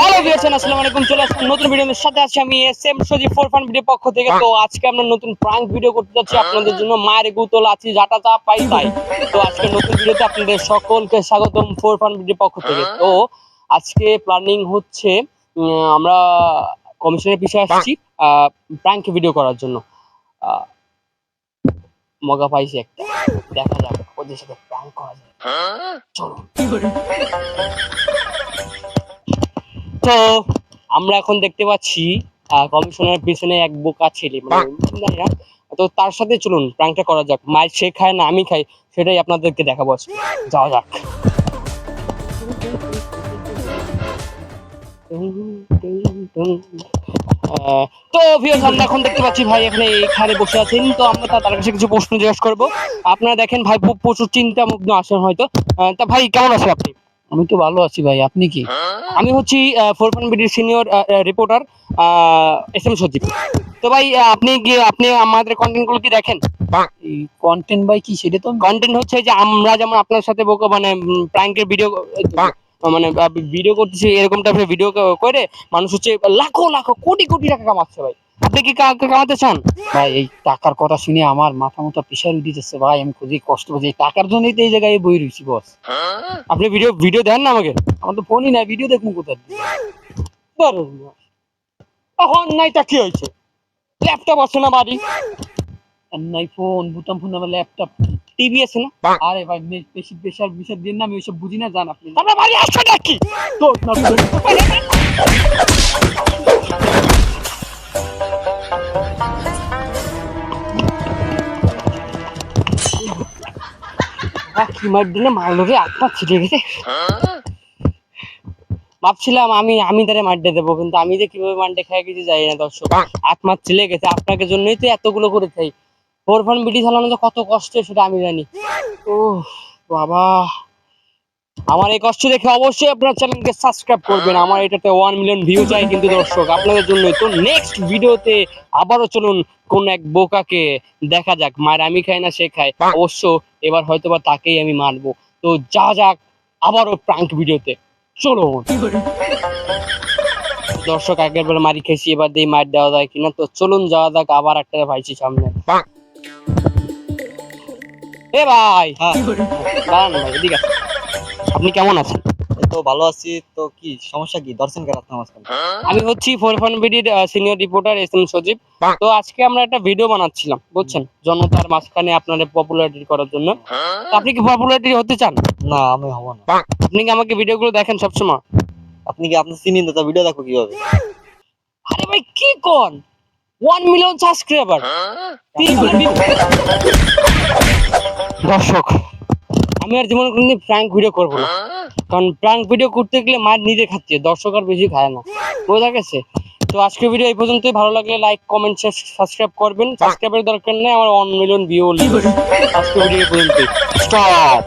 Hello viewers, আসসালামু আলাইকুম। চলে আসলাম নতুন ভিডিওর সাথে। আছি আমি SM Sajib for fun video পক্ষ থেকে। তো আজকে আমরা নতুন প্রাঙ্ক ভিডিও করতে যাচ্ছি আপনাদের জন্য। মায়ের গুতল আছি যাটা চা পাই তাই। তো আজকে নতুন ভিডিওতে আপনাদের সকলকে স্বাগতম ফর ফান ভিডিও পক্ষ থেকে। তো আজকে প্ল্যানিং হচ্ছে আমরা কমিশনের পিছনে আসছি প্রাঙ্ক ভিডিও করার জন্য। মজা পাইছি একটা, দেখা যাক ওদের সাথে প্রাঙ্ক করা যায়। চলো। তো আমরা এখন দেখতে পাচ্ছি কমিশনের পিছনে এক বোকা ছেলে, মানে তো তার সাথে চলুন প্রাঙ্কটা করা যাক। মায়ের সে খায় না আমি খাই, সেটাই আপনাদেরকে দেখাবো। যাওয়া যাক। তো ভিউয়ার্স, আমরা এখন দেখতে পাচ্ছি ভাই এখানে এখানে বসে আছেন। তো আমরা তার কাছে কিছু প্রশ্ন জিজ্ঞাসা করবো। আপনারা দেখেন ভাই প্রচুর চিন্তামগ্ন আছেন হয়তো। তা ভাই কেমন আছেন আপনি? আমি তো ভালো আছি ভাই, আপনি কি? আমি হচ্ছি ফোরফান বিডির সিনিয়র রিপোর্টার এসএম সজীব। তো ভাই আপনি আমাদের কন্টেন্ট গুলো কি দেখেন? এই কন্টেন্ট ভাই কি সেটা তো কন্টেন্ট হচ্ছে যে আমরা যেমন আপনার সাথে মানে প্র্যাঙ্কের ভিডিও মানে ভিডিও করতেছি, এরকম টাইপের ভিডিও করে মানুষ হচ্ছে লাখো লাখো কোটি কোটি টাকা কামাচ্ছে। ভাই আপনি কি কামাতে চান? ভাই এই টাকার কথা শুনে আমার মাথা মতো প্রেশার উঠেছে ভাই। আমি খুবই কষ্ট পাচ্ছি, এই টাকার জন্যই তো এই জায়গায় বই রয়েছি বস। আপনি ভিডিও দেন না আমাকে? আমার তো ফোনই নাই, ভিডিও দেখুন কোথায়? তখন নাইটা কি হয়েছে? ল্যাপটপ আছে না বাড়ি? নাই ফোন, বুতাম ফোন, আমার ল্যাপটপ, টিভি আছে না? আরে ভাই বেশি প্রেশার বিষয় দিন না, আমি ওইসব বুঝি না, জান আপনি। আপনার বাড়ি আসছে নাকি? কি মার দিলে মারলো রে, আত্মা ছিটে গেছে। ভাবছিলাম আমি তারে মারতে দেবো, কিন্তু আমি যে কিভাবে মারতে খাই কিছু যাই না। দর্শক, আত্মা ছিলে গেছে। আপনাকে জন্যই তো এতগুলো করে চাই। ফোরফান বিডি চালানো যে কত কষ্টের সেটা আমি জানি। ও বাবা, আমার এই কষ্ট দেখে অবশ্যই আপনার চ্যানেলকে সাবস্ক্রাইব করবেন। আমার এটাতে 1 মিলিয়ন ভিউ চাই কিন্তু দর্শক, আপনাদের জন্যই। তো নেক্সট ভিডিওতে আবারও চলুন কোন এক বোকাকে দেখা যাক। মায়ের আমি খাই না সে খায়, অবশ্য এবার হয়তোবা তাকেই আমি মারবো। তো যা যাক আবারও প্রাঙ্ক ভিডিওতে চলো। দর্শক, আগের বার মারি খেয়েছি, এবার দিয়ে মার দেওয়া যায় কিনা। তো চলুন যাওয়া যাক, আবার একটা পাইছি সামনে। এ ভাই, দাঁড়ান ভাই, এদিকে আসুন। আপনি কেমন আছেন? তো ভালো আছি। তো কি সমস্যা, কি ধরছেন কেন আপনার মাঝখানে? আমি হচ্ছি ফোরফান বিডির সিনিয়র রিপোর্টার এসএম সজীব। তো আজকে আমরা একটা ভিডিও বানাচ্ছিলাম, বুঝছেন, জনতার মাঝখানে আপনাদের পপুলারিটি করার জন্য। তো আপনি কি পপুলারিটি হতে চান? না, আমি হব না। আপনি কি আমাকে ভিডিওগুলো দেখেন সবসময়? আপনি কি আপনি চিনেন তো, ভিডিও দেখো কিভাবে? আরে ভাই কি কোন 1 মিলিয়ন সাবস্ক্রাইবার, 3 মিলিয়ন ভিউ। দর্শক, আমি আর জীবনে কোনদিন প্র্যাঙ্ক ভিডিও করবো না, কারণ প্র্যাঙ্ক ভিডিও করতে গেলে মার নিজে খাচ্ছে, দর্শক আর বেশি খায় না, বোঝা গেছে? তো আজকের ভিডিও এই পর্যন্তই। ভালো লাগলে লাইক কমেন্ট সাবস্ক্রাইব করবেন। সাবস্ক্রাইবের দরকার নেই, আমার 1 মিলিয়ন ভিউ। আজকের ভিডিও এই পর্যন্তই। স্টপ।